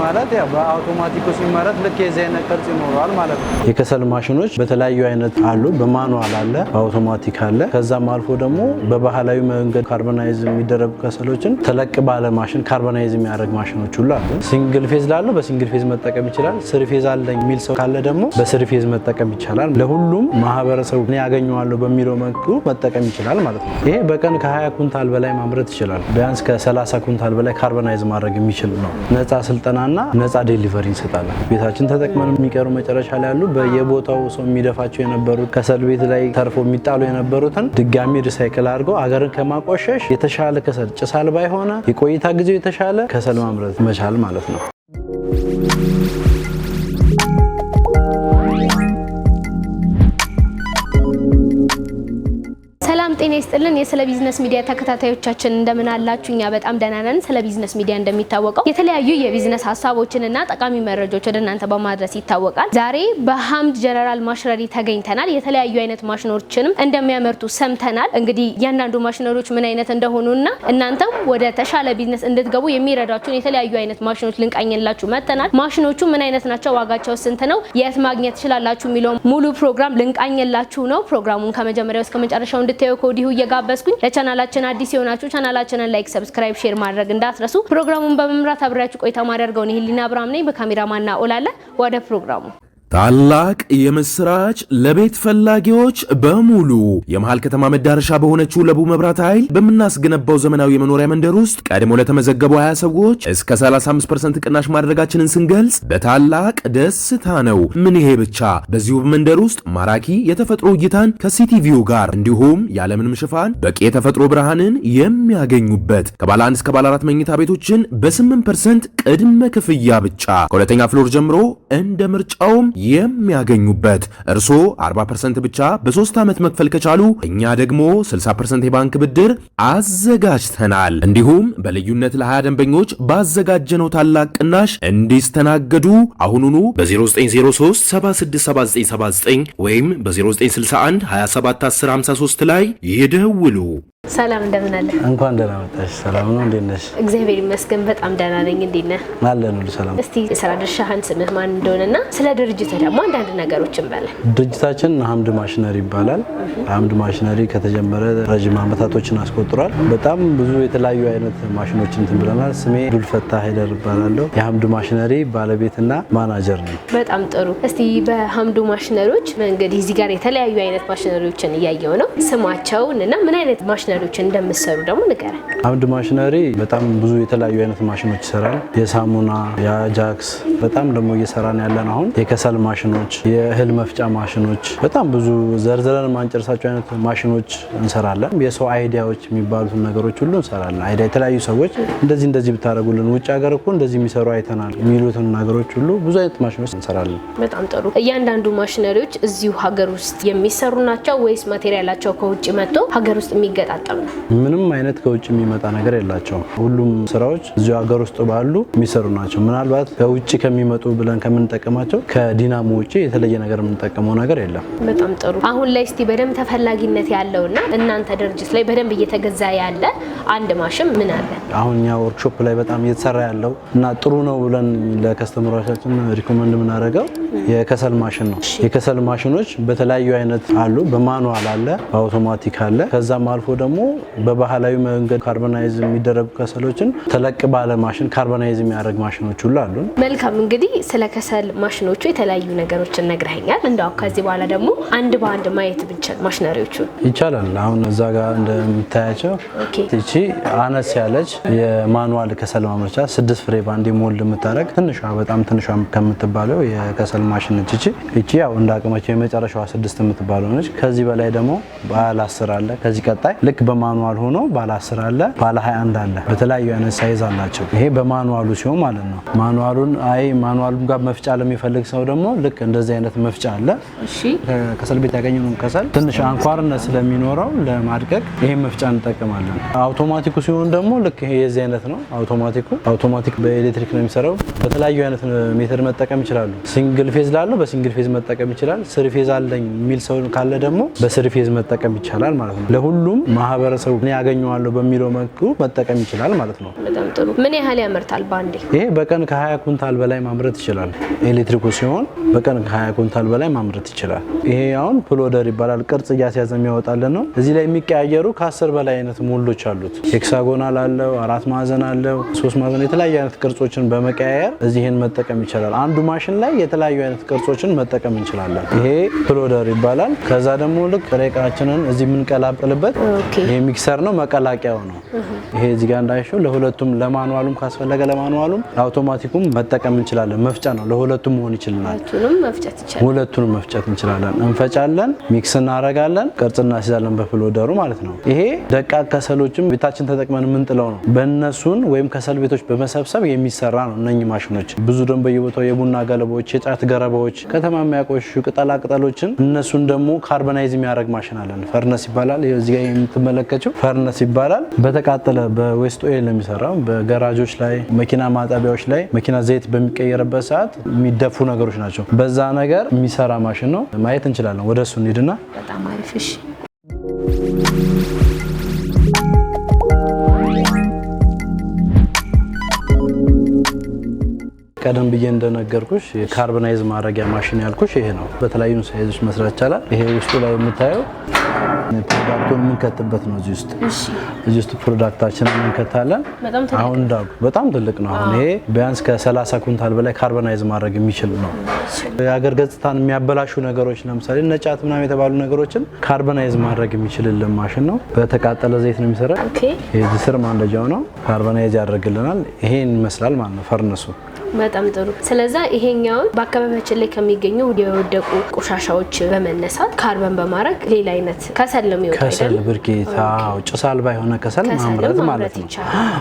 ማለት ያው በአውቶማቲኩ ሲመረት ልክ የዘይነ ቅርጽ ይኖራል ማለት ነው። የከሰል ማሽኖች በተለያዩ አይነት አሉ። በማኑዋል አለ፣ በአውቶማቲክ አለ። ከዛም አልፎ ደግሞ በባህላዊ መንገድ ካርቦናይዝ የሚደረጉ ከሰሎችን ተለቅ ባለ ማሽን ካርቦናይዝ የሚያደርግ ማሽኖች ሁሉ አሉ። ሲንግል ፌዝ ላለው በሲንግል ፌዝ መጠቀም ይችላል። ስሪ ፌዝ አለኝ የሚል ሰው ካለ ደግሞ በስሪ ፌዝ መጠቀም ይችላል። ለሁሉም ማህበረሰቡ እኔ ያገኘዋለሁ በሚለው መልኩ መጠቀም ይችላል ማለት ነው። ይሄ በቀን ከ20 ኩንታል በላይ ማምረት ይችላል። ቢያንስ ከ30 ኩንታል በላይ ካርቦናይዝ ማድረግ የሚችል ነው። ነፃ ስልጠናና ነፃ ዴሊቨሪ እንሰጣለን። ቤታችን ተጠቅመን የሚቀሩ መጨረሻ ላይ ያሉ በየቦታው ሰው የሚደፋቸው የነበሩት ከሰል ቤት ላይ ተርፎ የሚጣሉ የነበሩትን ድጋሚ ሪሳይክል አድርገው አገርን ከማቆሸሽ የተሻለ ከሰል ጭስ አልባ የሆነ የቆይታ ጊዜው የተሻለ ከሰል ማምረት መቻል ማለት ነው። ጤና ይስጥልን የስለ ቢዝነስ ሚዲያ ተከታታዮቻችን እንደምን አላችሁ? እኛ በጣም ደህና ነን። ስለ ቢዝነስ ሚዲያ እንደሚታወቀው የተለያዩ የቢዝነስ ሀሳቦችንና ጠቃሚ መረጃዎች ወደ እናንተ በማድረስ ይታወቃል። ዛሬ በሐምድ ጀነራል ማሽነሪ ተገኝተናል። የተለያዩ አይነት ማሽኖችንም እንደሚያመርቱ ሰምተናል። እንግዲህ እያንዳንዱ ማሽነሪዎች ምን አይነት እንደሆኑና እናንተም ወደ ተሻለ ቢዝነስ እንድትገቡ የሚረዳችሁን የተለያዩ አይነት ማሽኖች ልንቃኝላችሁ መጥተናል። ማሽኖቹ ምን አይነት ናቸው? ዋጋቸው ስንት ነው? የት ማግኘት ትችላላችሁ? የሚለው ሙሉ ፕሮግራም ልንቃኝላችሁ ነው። ፕሮግራሙን ከመጀመሪያው እስከ መጨረሻው እንድታዩ ከወዲሁ እየጋበዝኩኝ ለቻናላችን አዲስ የሆናችሁ ቻናላችንን ላይክ፣ ሰብስክራይብ፣ ሼር ማድረግ እንዳትረሱ። ፕሮግራሙን በመምራት አብራችሁ ቆይታ ማድረግ ነው። ህሊና አብርሃም ነኝ። በካሜራማንና ኦላለ ወደ ፕሮግራሙ ታላቅ የምስራች ለቤት ፈላጊዎች በሙሉ የመሃል ከተማ መዳረሻ በሆነችው ለቡ መብራት ኃይል በምናስገነባው ዘመናዊ የመኖሪያ መንደር ውስጥ ቀድሞ ለተመዘገቡ 20 ሰዎች እስከ 35% ቅናሽ ማድረጋችንን ስንገልጽ በታላቅ ደስታ ነው። ምን ይሄ ብቻ! በዚሁ መንደር ውስጥ ማራኪ የተፈጥሮ እይታን ከሲቲቪው ጋር እንዲሁም ያለምንም ሽፋን በቂ የተፈጥሮ ብርሃንን የሚያገኙበት ከባለ 1 እስከ ባለ 4 መኝታ ቤቶችን በ8% ቅድመ ክፍያ ብቻ ከሁለተኛ ፍሎር ጀምሮ እንደ ምርጫውም የሚያገኙበት እርሶ 40% ብቻ በ3 ዓመት መክፈል ከቻሉ እኛ ደግሞ 60% የባንክ ብድር አዘጋጅተናል። እንዲሁም በልዩነት ለ20 ደንበኞች ባዘጋጀነው ታላቅ ቅናሽ እንዲስተናገዱ አሁኑኑ በ0903 767979 ወይም በ0961 271053 ላይ ይደውሉ። ሰላም እንደምን አለ? እንኳን ደህና መጣሽ። ሰላም ነው? እንዴት ነሽ? እግዚአብሔር ይመስገን በጣም ደህና ነኝ። እንዴት ነህ? አለን ሁሉ ሰላም። እስቲ የሥራ ድርሻህን ስምህ ማን እንደሆነና ስለ ድርጅት ደግሞ አንዳንድ ነገሮችን በለ። ድርጅታችን ሐምድ ማሽነሪ ይባላል። ሐምድ ማሽነሪ ከተጀመረ ረጅም ዓመታቶችን አስቆጥሯል። በጣም ብዙ የተለያዩ አይነት ማሽኖችን እንትን ብለናል። ስሜ ዱልፈታ ሄደር ይባላለሁ። የሐምድ ማሽነሪ ባለቤትና ማናጀር ነኝ። በጣም ጥሩ። እስቲ በሐምድ ማሽነሪዎች እንግዲህ እዚህ ጋር የተለያዩ አይነት ማሽነሪዎችን እያየው ነው። ስማቸውን እና ምን አይነት ማሽነሪዎችን እንደምትሰሩ ደግሞ ንገረን። ሐምድ ማሽነሪ በጣም ብዙ የተለያዩ አይነት ማሽኖች ይሰራል። የሳሙና፣ የአጃክስ በጣም ደግሞ እየሰራን ያለን አሁን የከሰል ማሽኖች፣ የእህል መፍጫ ማሽኖች በጣም ብዙ ዘርዝረን ማንጨርሳቸው አይነት ማሽኖች እንሰራለን። የሰው አይዲያዎች የሚባሉትን ነገሮች ሁሉ እንሰራለን። አይዲያ የተለያዩ ሰዎች እንደዚህ ብታደርጉልን ውጭ ሀገር እኮ እንደዚህ የሚሰሩ አይተናል የሚሉትን ነገሮች ሁሉ ብዙ አይነት ማሽኖች እንሰራለን። በጣም ጥሩ። እያንዳንዱ ማሽነሪዎች እዚሁ ሀገር ውስጥ የሚሰሩ ናቸው ወይስ ማቴሪያላቸው ከውጭ መጥቶ ሀገር ውስጥ የሚገጣጠም ነው? ምንም አይነት ከውጭ የሚመጣ ነገር የላቸውም። ሁሉም ስራዎች እዚሁ ሀገር ውስጥ ባሉ የሚሰሩ ናቸው። ምናልባት ከውጭ ከሚመጡ ብለን ከምንጠቀማቸው ከዲናሞ ውጭ የተለየ ነገር የምንጠቀመው ነገር የለም። በጣም ጥሩ። አሁን ላይ እስቲ በደንብ ተፈላጊነት ያለውና እናንተ ድርጅት ላይ በደንብ እየተገዛ ያለ አንድ ማሽን ምን አለ? አሁን እኛ ወርክሾፕ ላይ በጣም እየተሰራ ያለው እና ጥሩ ነው ብለን ለከስተመሮቻችን ሪኮመንድ የምናደርገው የከሰል ማሽን ነው። የከሰል ማሽኖች በተለያዩ አይነት አሉ። በማኑዋል አለ፣ በአውቶማቲክ አለ። ከዛም አልፎ ደግሞ በባህላዊ መንገድ ካርቦናይዝ የሚደረጉ ከሰሎችን ተለቅ ባለ ማሽን ካርቦናይዝ የሚያደርግ ማሽኖች ሁሉ አሉ። መልካም። እንግዲህ ስለ ከሰል ማሽኖቹ የተለያዩ ነገሮችን ነግረኸኛል። እንደው ከዚህ በኋላ ደግሞ አንድ በአንድ ማየት ብንችል ማሽነሪዎቹ ይቻላል? አሁን እዛ ጋር እንደምታያቸው እቺ አነስ ያለች የማኑዋል ከሰል ማምረቻ 6 ፍሬ ባንዴ ሞልድ የምታደርግ ትንሿ በጣም ትንሿ ከምትባለው የከሰል ማሽን ነች። እቺ ያው እንዳቀመቸው የመጨረሻዋ 6 የምትባለው ነች። ከዚህ በላይ ደግሞ ባለ 10 አለ። ከዚህ ቀጣይ ልክ በማኑዋል ሆኖ ባለ 10 አለ፣ ባለ 21 አለ። በተለያዩ አይነት ሳይዝ አላቸው። ይሄ በማኑዋሉ ሲሆን ማለት ነው። ማኑዋሉን ማኑዋሉን ጋር መፍጫ ለሚፈልግ ሰው ደግሞ ልክ እንደዚህ አይነት መፍጫ አለ። እሺ፣ ከሰል ቤት ያገኘነው ከሰል ትንሽ አንኳርነት ስለሚኖረው ለማድቀቅ ይሄ መፍጫ እንጠቀማለን። አውቶማቲኩ ሲሆን ደግሞ ልክ ይሄ የዚህ አይነት ነው። አውቶማቲክ በኤሌክትሪክ ነው የሚሰራው። በተለያዩ አይነት ሜተድ መጠቀም ይችላሉ። ሲንግል ፌዝ ላለው በሲንግል ፌዝ መጠቀም ይችላል። ስሪ ፌዝ አለኝ የሚል ሰው ካለ ደግሞ በስሪ ፌዝ መጠቀም ይቻላል ማለት ነው። ለሁሉም ማህበረሰቡ ምን ያገኘዋለሁ በሚለው መልኩ መጠቀም ይችላል ማለት ነው። በጣም ጥሩ። ምን ያህል ያመርታል ባንዴ? ይሄ በቀን ከ20 ኩንታል በላይ ማምረት ይችላል። ኤሌክትሪኩ ሲሆን በቀን ከ20 ኩንታል በላይ ማምረት ይችላል። ይሄ አሁን ፕሎደር ይባላል። ቅርጽ እያስያዘ የሚያወጣልን ነው። እዚህ ላይ የሚቀያየሩ ከ10 በላይ አይነት ሞልዶች አሉት። ሄክሳጎናል አለው፣ 4 ማዕዘን አለው፣ 3 ማዕዘን የተለያዩ አይነት ቅርጾችን በመቀያየር እዚህን መጠቀም ይችላል። አንዱ ማሽን ላይ የተለያዩ አይነት ቅርጾችን መጠቀም እንችላለን። ይሄ ፕሎደር ይባላል። ከዛ ደግሞ ልክ ጥሬ ዕቃችንን እዚህ የምንቀላቅልበት ይሄ ሚክሰር ነው፣ መቀላቂያው ነው። ይሄ እዚህ ጋር እንዳይሽው ለሁለቱም ለማኑዋሉም ካስፈለገ ለማኑዋሉም ለአውቶማቲኩም መጠቀም እንችላለን። መፍጫ ነው፣ ለሁለቱም መሆን ይችላል። ሁለቱንም መፍጨት እንችላለን። እንፈጫለን፣ ሚክስ እናደርጋለን፣ ቅርጽ እናስይዛለን በፕሎደሩ ማለት ነው። ይሄ ደቃቅ ከሰሎችም ቤታችን ተጠቅመን የምንጥለው ነው። በእነሱን ወይም ከሰል ቤቶች በመሰብሰብ የሚሰራ ነው። እነኚህ ማሽኖች ብዙ ደግሞ በየቦታው የቡና ገለባዎች፣ የጫት ገረባዎች፣ ከተማ የሚያቆሹ ቅጠላ ቅጠሎችን እነሱን ደግሞ ካርበናይዝ የሚያደርግ ማሽን አለን። ፈርነስ ይባላል። እዚህ ጋር የምትመለከቱት ፈርነስ ይባላል። በተቃጠለ በዌስት ኦይል ነው የሚሰራው። በገራጆች ላይ፣ መኪና ማጠቢያዎች ላይ መኪና ዘይት በሚቀየርበት ሰዓት የሚደፉ ነገሮች ናቸው። በዛ ነገር የሚሰራ ማሽን ነው። ማየት እንችላለን። ወደ እሱ እንሂድና በጣም አሪፍ። እሺ ቀደም ብዬ እንደነገርኩሽ የካርበናይዝ ማድረጊያ ማሽን ያልኩሽ ይሄ ነው። በተለያዩ ሳይዞች መስራት ይቻላል። ይሄ ውስጡ ላይ የምታየው ፕሮዳክቱን የምንከትበት ነው። እዚህ ውስጥ ፕሮዳክታችንን እንከታለን። አሁን እንዳልኩ በጣም ትልቅ ነው። አሁን ይሄ ቢያንስ ከ30 ኩንታል በላይ ካርበናይዝ ማድረግ የሚችል ነው። የሀገር ገጽታን የሚያበላሹ ነገሮች ለምሳሌ ነጫት ምናምን የተባሉ ነገሮችን ካርበናይዝ ማድረግ የሚችልልን ማሽን ነው። በተቃጠለ ዘይት ነው የሚሰራው። ይሄ ስር ማንደጃው ነው፣ ካርበናይዝ ያደርግልናል። ይሄን ይመስላል ማለት ነው ፈርነሱ። በጣም ጥሩ። ስለዛ ይሄኛውን በአካባቢያችን ላይ ከሚገኙ የወደቁ ቆሻሻዎች በመነሳት ካርበን በማድረግ ሌላ አይነት ከሰል ነው የሚወጣው። ከሰል ብርኬት፣ ጭስ አልባ የሆነ ከሰል ማምረት ማለት ነው።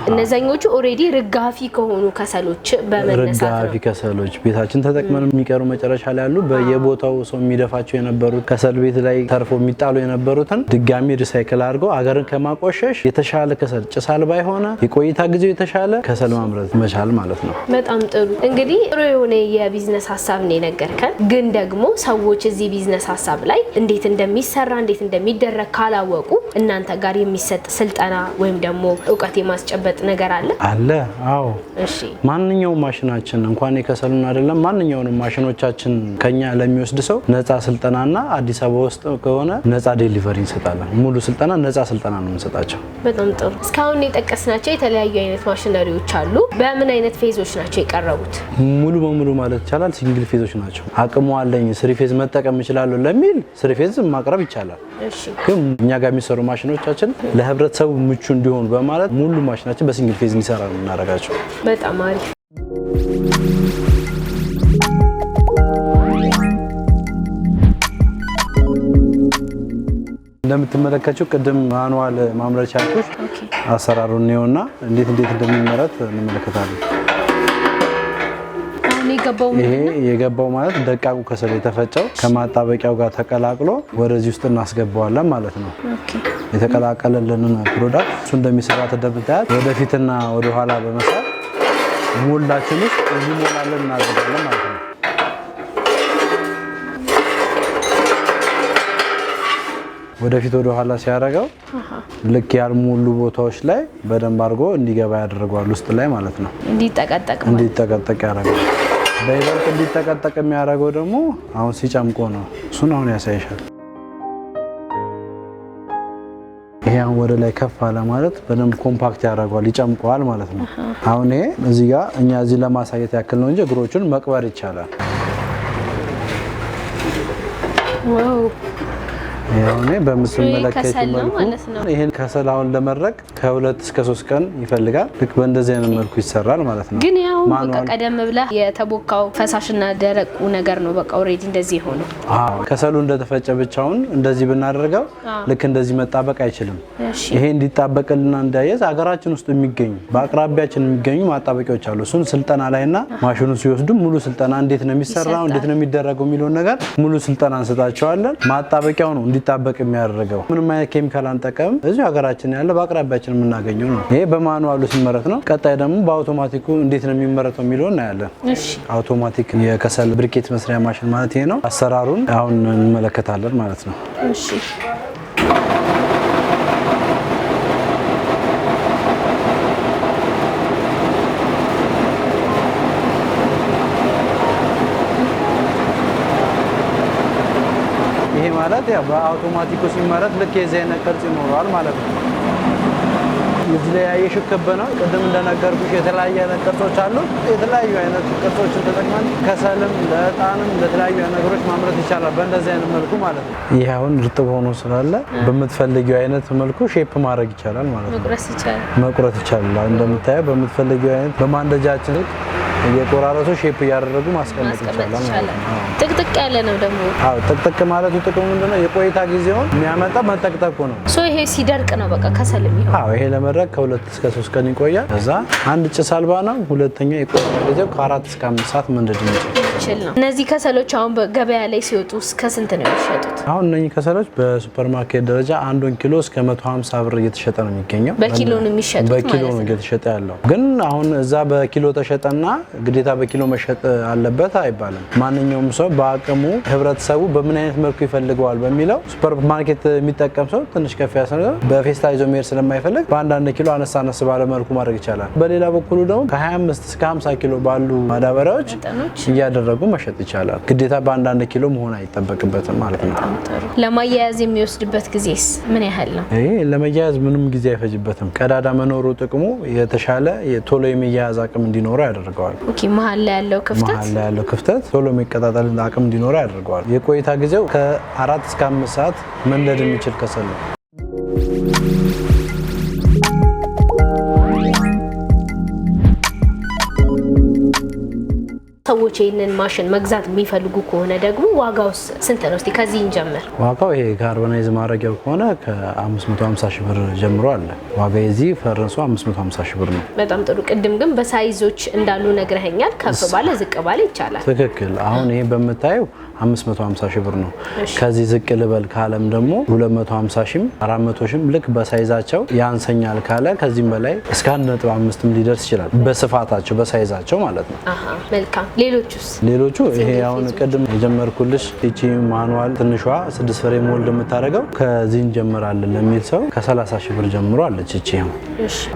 እነዛኞቹ ኦሬዲ ርጋፊ ከሆኑ ከሰሎች በመነሳት ነው። ርጋፊ ከሰሎች ቤታችን ተጠቅመን የሚቀሩ መጨረሻ ላይ ያሉ በየቦታው ሰው የሚደፋቸው የነበሩት ከሰል ቤት ላይ ተርፎ የሚጣሉ የነበሩትን ድጋሚ ሪሳይክል አድርገው አገርን ከማቆሸሽ የተሻለ ከሰል ጭስ አልባ የሆነ የቆይታ ጊዜው የተሻለ ከሰል ማምረት መቻል ማለት ነው። በጣም ጥሩ። እንግዲህ ጥሩ የሆነ የቢዝነስ ሀሳብ ነው የነገርከን። ግን ደግሞ ሰዎች እዚህ ቢዝነስ ሀሳብ ላይ እንዴት እንደሚሰራ እንዴት እንደሚደረግ ካላወቁ እናንተ ጋር የሚሰጥ ስልጠና ወይም ደግሞ እውቀት የማስጨበጥ ነገር አለ? አዎ። እሺ። ማንኛውም ማሽናችን እንኳን የከሰሉን አይደለም ማንኛውንም ማሽኖቻችን ከኛ ለሚወስድ ሰው ነፃ ስልጠናና አዲስ አበባ ውስጥ ከሆነ ነፃ ዴሊቨሪ እንሰጣለን። ሙሉ ስልጠና ነፃ ስልጠና ነው የምንሰጣቸው። በጣም ጥሩ። እስካሁን የጠቀስናቸው የተለያዩ አይነት ማሽነሪዎች አሉ። በምን አይነት ፌዞች ናቸው የቀረቡት? ሙሉ በሙሉ ማለት ይቻላል ሲንግል ፌዞች ናቸው። አቅሙ አለኝ ስሪ ፌዝ መጠቀም እችላለሁ ለሚል ስሪ ፌዝ ማቅረብ ይቻላል። ግን እኛ ጋር የሚሰሩ ማሽኖቻችን ለህብረተሰቡ ምቹ እንዲሆኑ በማለት ሙሉ ማሽናችን በሲንግል ፌዝ እንዲሰራ ነው የምናደርጋቸው። በጣም አሪፍ። እንደምትመለከቱው ቅድም ማኑዋል ማምረቻ ያልኩሽ አሰራሩን ነውና እንዴት እንደሚመረት እንመለከታለን። ይሄ የገባው ማለት ደቃቁ ከሰል የተፈጨው ከማጣበቂያው ጋር ተቀላቅሎ ወደዚህ ውስጥ እናስገባዋለን ማለት ነው። የተቀላቀለልንን ፕሮዳክት እሱ እንደሚሰራ ተደብታያት ወደፊትና ወደ ኋላ በመሳብ ሞላችን ውስጥ እንዲሞላለን እናደርጋለን ማለት ነው። ወደፊት ወደ ኋላ ሲያደርገው ልክ ያልሞሉ ቦታዎች ላይ በደንብ አድርጎ እንዲገባ ያደርገዋል ውስጥ ላይ ማለት ነው። እንዲጠቀጠቅ ያደርገዋል። በይበልጥ እንዲጠቀጠቅ የሚያደርገው ደግሞ አሁን ሲጨምቆ ነው። እሱን አሁን ያሳይሻል። ይሄ አሁን ወደ ላይ ከፍ አለ ማለት በደንብ ኮምፓክት ያደርገዋል፣ ይጨምቀዋል ማለት ነው። አሁን ይሄ እዚህ ጋር እኛ እዚህ ለማሳየት ያክል ነው እንጂ እግሮቹን መቅበር ይቻላል። ዋው! ይሄ በምትመለከቱት መልኩ ይሄን ከሰል አሁን ለመድረቅ ከ2 እስከ 3 ቀን ይፈልጋል። ልክ በእንደዚህ አይነት መልኩ ይሰራል ማለት ነው። ግን ያው በቃ ቀደም ብላ የተቦካው ፈሳሽና ደረቁ ነገር ነው በቃ ኦሬዲ እንደዚህ ሆኖ። ከሰሉ እንደተፈጨ ብቻውን እንደዚህ ብናደርገው ልክ እንደዚህ መጣበቅ አይችልም። ይሄ እንዲጣበቅልና እንዳያዝ አገራችን ውስጥ የሚገኙ በአቅራቢያችን የሚገኙ ማጣበቂያዎች አሉ። እሱን ስልጠና ላይና ማሽኑ ሲወስዱ ሙሉ ስልጠና እንዴት ነው የሚሰራው እንዴት ነው የሚደረገው የሚለውን ነገር ሙሉ ስልጠና እንሰጣቸዋለን። ማጣበቂያው ነው እንዲጣበቅ የሚያደርገው። ምንም አይነት ኬሚካል አንጠቀም። እዚሁ ሀገራችን ያለ በአቅራቢያችን የምናገኘው ነው። ይሄ በማኑዋሉ ሲመረት ነው። ቀጣይ ደግሞ በአውቶማቲኩ እንዴት ነው የሚመረተው የሚለውን እናያለን። አውቶማቲክ የከሰል ብሪኬት መስሪያ ማሽን ማለት ይሄ ነው። አሰራሩን አሁን እንመለከታለን ማለት ነው። ማለት ያው በአውቶማቲኩ ሲመረት ልክ የዚህ አይነት ቅርጽ ይኖረዋል ማለት ነው። እዚህ ላይ ያየሽው ክብ ነው። ቅድም እንደነገርኩሽ የተለያዩ አይነት ቅርጾች አሉ። የተለያዩ አይነት ቅርጾችን ተጠቅመን ከሰልም ለዕጣንም ለተለያዩ አይነት ነገሮች ማምረት ይቻላል በእንደዚህ አይነት መልኩ ማለት ነው። ይሄ አሁን እርጥብ ሆኖ ስላለ በምትፈልጊው አይነት መልኩ ሼፕ ማድረግ ይቻላል ማለት ነው። መቁረጥ ይቻላል። እንደምታየው በምትፈልጊው አይነት በማንደጃችን ልክ እየቆራረጡ ሼፕ እያደረጉ ማስቀመጥ ይቻላል ማለት ነው። ጥቅጥቅ ያለ ነው ደግሞ። አዎ ጥቅጥቅ ማለቱ ጥቅሙ ምንድነው? የቆይታ ጊዜውን የሚያመጣ መጠቅጠቁ ነው። ይሄ ሲደርቅ ነው በቃ ከሰል የሚሆነው። አዎ ይሄ ለመድረቅ ከ2 እስከ 3 ቀን ይቆያል። ከዛ አንድ ጭስ አልባ ነው። ሁለተኛ የቆይታ ጊዜው ከ4 እስከ 5 ሰዓት መንደድ የሚችል ነው። እነዚህ ከሰሎች አሁን በገበያ ላይ ሲወጡ እስከ ስንት ነው የሚሸጡት? አሁን እነዚህ ከሰሎች በሱፐርማርኬት ደረጃ 1 ኪሎ እስከ 150 ብር እየተሸጠ ነው የሚገኘው። በኪሎ ነው የሚሸጡት? በኪሎ ነው እየተሸጠ ያለው። ግን አሁን እዛ በኪሎ ተሸጠና ግዴታ በኪሎ መሸጥ አለበት አይባልም። ማንኛውም ሰው በአቅሙ ህብረተሰቡ በምን አይነት መልኩ ይፈልገዋል በሚለው ሱፐርማርኬት የሚጠቀም ሰው ትንሽ ከፍ ያሰነ በፌስታል ይዞ መሄድ ስለማይፈልግ በአንዳንድ ኪሎ አነስ ባለ መልኩ ማድረግ ይቻላል። በሌላ በኩል ደግሞ ከ25 እስከ 50 ኪሎ ባሉ ማዳበሪያዎች እያደረጉ መሸጥ ይቻላል። ግዴታ በአንዳንድ ኪሎ መሆን አይጠበቅበትም ማለት ነው። ለማያያዝ የሚወስድበት ጊዜስ ምን ያህል ነው? ይሄ ለማያያዝ ምንም ጊዜ አይፈጅበትም። ቀዳዳ መኖሩ ጥቅሙ የተሻለ ቶሎ የሚያያዝ አቅም እንዲኖረው ያደርገዋል። መሀል ላይ ያለው ክፍተት ቶሎ የሚቀጣጠል አቅም እንዲኖረው ያደርገዋል። የቆይታ ጊዜው ከ4 እስከ 5 ሰዓት መንደድ የሚችል ከሰል ነው። ሰዎች ይህንን ማሽን መግዛት የሚፈልጉ ከሆነ ደግሞ ዋጋውስ ስንት ነው? እስቲ ከዚህ እንጀምር። ዋጋው ይሄ ካርቦናይዝ ማድረጊያው ከሆነ ከ550 ሺህ ብር ጀምሮ አለ። ዋጋ የዚህ ፈረንሱ 550 ሺህ ብር ነው። በጣም ጥሩ። ቅድም ግን በሳይዞች እንዳሉ ነግረኸኛል። ከፍ ባለ ዝቅ ባለ ይቻላል። ትክክል። አሁን ይሄ በምታየው 550 ሺህ ብር ነው። ከዚህ ዝቅ ልበል ካለም ደግሞ 250 ሺህም 400 ሺህም ልክ በሳይዛቸው ያንሰኛል ካለ ከዚህም በላይ እስከ 1.5 ሊደርስ ይችላል። በስፋታቸው በሳይዛቸው ማለት ነው። መልካም። ሌሎቹ ይሄ አሁን ቅድም የጀመርኩልሽ እቺ ማኑዋል ትንሿ 6 ፍሬ ሞልድ የምታደርገው ከዚህ እንጀምራለን ለሚል ሰው ከ30 ሺህ ብር ጀምሮ አለች። እቺ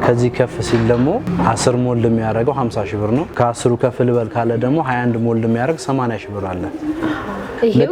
ከዚህ ከፍ ሲል ደግሞ 10 ሞልድ የሚያደርገው 50 ሺህ ብር ነው። ከ10ሩ ከፍ ልበል ካለ ደግሞ 21 ሞልድ የሚያደርግ 80 ሺህ ብር አለ። ይሄው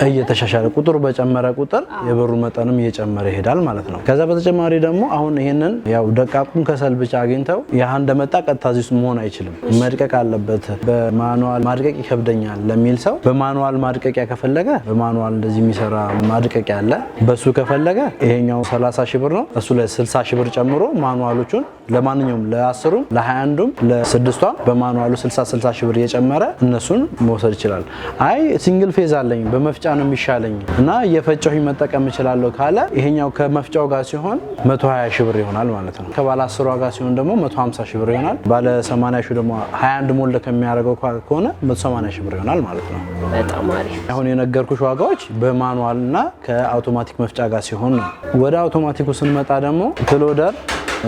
እየተሻሻለ ቁጥሩ በጨመረ ቁጥር የብሩ መጠንም እየጨመረ ይሄዳል ማለት ነው። ከዛ በተጨማሪ ደግሞ አሁን ይሄንን ያው ደቃቁን ከሰል ብቻ አግኝተው ያ እንደመጣ ቀጥታ እዚህ መሆን አይችልም። መድቀቅ አለበት። በማኑዋል ማድቀቅ ይከብደኛል ለሚል ሰው በማኑዋል ማድቀቂያ ከፈለገ በማኑዋል እንደዚህ የሚሰራ ማድቀቂያ አለ። በሱ ከፈለገ ይሄኛው 30 ሺህ ብር ነው። እሱ ላይ 60 ሺህ ብር ጨምሮ ማኑዋሎቹን ለማንኛውም ለ10ሩም ለ21ዱም ለ6ቷም በማኑዋሉ 60 ሺህ ብር እየጨመረ እነሱን መውሰድ ይችላል። አይ ሲንግል ፌዝ አለኝ በመፍጫ ነው የሚሻለኝ እና እየፈጨሁኝ መጠቀም እችላለሁ ካለ ይሄኛው ከመፍጫው ጋር ሲሆን 120 ሺህ ብር ይሆናል ማለት ነው። ከባለ 10ሯ ጋር ሲሆን ደግሞ 150 ሺህ ብር ይሆናል። ባለ 80 ሺህ ደግሞ 21 ሞልድ ከሚያደርገው ከሆነ 180 ሺህ ብር ይሆናል ማለት ነው። በጣም አሪፍ። አሁን የነገርኩሽ ዋጋዎች በማኑዋል እና ከአውቶማቲክ መፍጫ ጋር ሲሆን ነው። ወደ አውቶማቲኩ ስንመጣ ደግሞ ክሎደር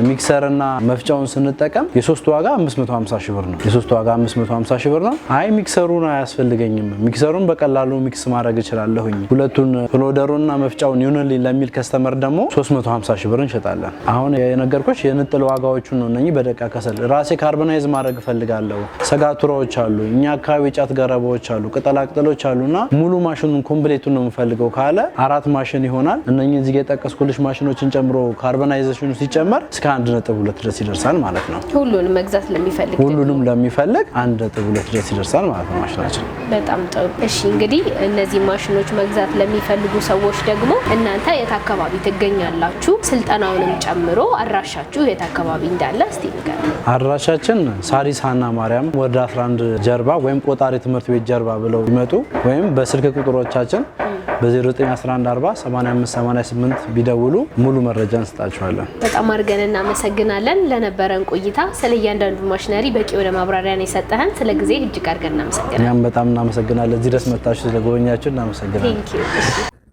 ሚክሰር እና መፍጫውን ስንጠቀም የሶስቱ ዋጋ 550 ሺህ ብር ነው። የሶስቱ ዋጋ 550 ሺህ ብር ነው። አይ ሚክሰሩን አያስፈልገኝም፣ ሚክሰሩን በቀላሉ ሚክስ ማድረግ እችላለሁኝ፣ ሁለቱን ክሎደሩንና መፍጫውን ይሁንልኝ ለሚል ከስተመር ደግሞ 350 ሺህ ብር እንሸጣለን። አሁን የነገርኩሽ የንጥል ዋጋዎቹን ነው። እነኚህ በደቃ ከሰል ራሴ ካርቦናይዝ ማድረግ እፈልጋለሁ፣ ሰጋቱራዎች አሉ፣ እኛ አካባቢ ጫት ገረባዎች አሉ፣ ቅጠላቅጠሎች አሉና ሙሉ ማሽኑን ኮምፕሌቱን ነው የምፈልገው ካለ 4 ማሽን ይሆናል። እነኚህ እዚህ የጠቀስኩልሽ ማሽኖችን ጨምሮ ካርቦናይዜሽኑ ሲጨመር እስከ 1.2 ድረስ ይደርሳል ማለት ነው። ሁሉንም መግዛት ለሚፈልግ 1.2 ድረስ ይደርሳል ማለት ነው ማሽናችን። በጣም ጥሩ። እሺ እንግዲህ እነዚህ ማሽኖች መግዛት ለሚፈልጉ ሰዎች ደግሞ እናንተ የት አካባቢ ትገኛላችሁ? ስልጠናውንም ጨምሮ አድራሻችሁ የት አካባቢ እንዳለ እስቲ ንገሩን። አድራሻችን ሳሪስ ሀና ማርያም ወደ 11 ጀርባ ወይም ቆጣሪ ትምህርት ቤት ጀርባ ብለው ይመጡ ወይም በስልክ ቁጥሮቻችን በ0911408588 ቢደውሉ ሙሉ መረጃ እንሰጣችኋለን። በጣም አድርገን እናመሰግናለን ለነበረን ቆይታ። ስለ እያንዳንዱ ማሽነሪ በቂ ወደ ማብራሪያ ነው የሰጠህን። ስለ ጊዜ እጅግ አድርገን እናመሰግናለን። እኛም በጣም እናመሰግናለን። እዚህ ድረስ መጣችሁ ስለጎበኛችሁ እናመሰግናለን።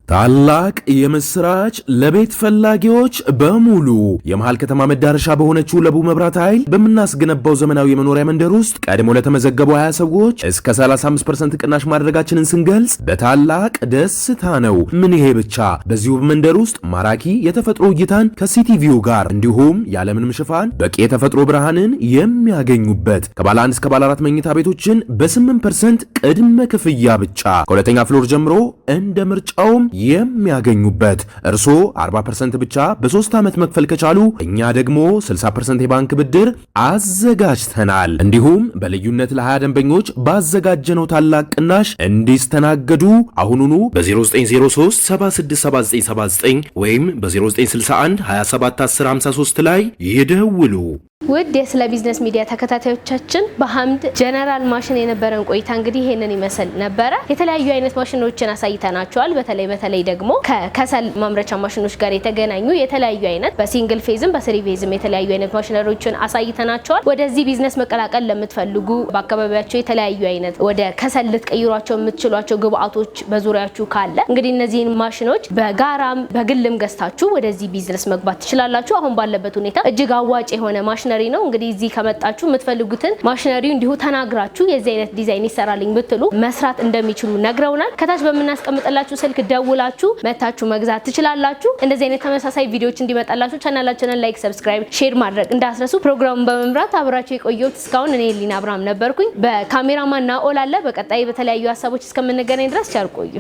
ታላቅ የምስራች ለቤት ፈላጊዎች በሙሉ የመሃል ከተማ መዳረሻ በሆነችው ለቡ መብራት ኃይል በምናስገነባው ዘመናዊ የመኖሪያ መንደር ውስጥ ቀድሞ ለተመዘገቡ 20 ሰዎች እስከ 35% ቅናሽ ማድረጋችንን ስንገልጽ በታላቅ ደስታ ነው። ምን ይሄ ብቻ! በዚሁ መንደር ውስጥ ማራኪ የተፈጥሮ እይታን ከሲቲቪው ጋር እንዲሁም ያለምንም ሽፋን በቂ የተፈጥሮ ብርሃንን የሚያገኙበት ከባለ 1 እስከ ባለ 4 መኝታ ቤቶችን በ8% ቅድመ ክፍያ ብቻ ከሁለተኛ ፍሎር ጀምሮ እንደ ምርጫውም የሚያገኙበት እርሶ 40% ብቻ በ3 ዓመት መክፈል ከቻሉ እኛ ደግሞ 60% የባንክ ብድር አዘጋጅተናል። እንዲሁም በልዩነት ለ20 ደንበኞች ባዘጋጀነው ታላቅ ቅናሽ እንዲስተናገዱ አሁኑኑ በ0903 767979 ወይም በ0961 271053 ላይ ይደውሉ። ውድ የስለ ቢዝነስ ሚዲያ ተከታታዮቻችን በሐምድ ጀነራል ማሽን የነበረን ቆይታ እንግዲህ ይሄንን ይመስል ነበረ። የተለያዩ አይነት ማሽኖችን አሳይተናቸዋል። በተለይ ደግሞ ከከሰል ማምረቻ ማሽኖች ጋር የተገናኙ የተለያዩ አይነት በሲንግል ፌዝም በስሪ ፌዝም የተለያዩ አይነት ማሽነሪዎችን አሳይተናቸዋል። ወደዚህ ቢዝነስ መቀላቀል ለምትፈልጉ በአካባቢያችሁ የተለያዩ አይነት ወደ ከሰል ልትቀይሯቸው የምትችሏቸው ግብአቶች በዙሪያችሁ ካለ እንግዲህ እነዚህን ማሽኖች በጋራም በግልም ገዝታችሁ ወደዚህ ቢዝነስ መግባት ትችላላችሁ። አሁን ባለበት ሁኔታ እጅግ አዋጭ የሆነ ማሽነሪ ነው። እንግዲህ እዚህ ከመጣችሁ የምትፈልጉትን ማሽነሪው እንዲሁ ተናግራችሁ የዚህ አይነት ዲዛይን ይሰራልኝ ብትሉ መስራት እንደሚችሉ ነግረውናል። ከታች በመናስቀምጥላችሁ ስልክ ደውላችሁ መታችሁ መግዛት ትችላላችሁ። እንደዚህ አይነት ተመሳሳይ ቪዲዮዎች እንዲመጣላችሁ ቻናላችንን ላይክ፣ ሰብስክራይብ፣ ሼር ማድረግ እንዳትረሱ። ፕሮግራሙን በመምራት አብራችሁ የቆየሁት እስካሁን እኔ ሊና አብርሃም ነበርኩኝ። በካሜራማን ናኦል አለ። በቀጣይ በተለያዩ ሀሳቦች እስከምንገናኝ ድረስ ቻው ቆዩ።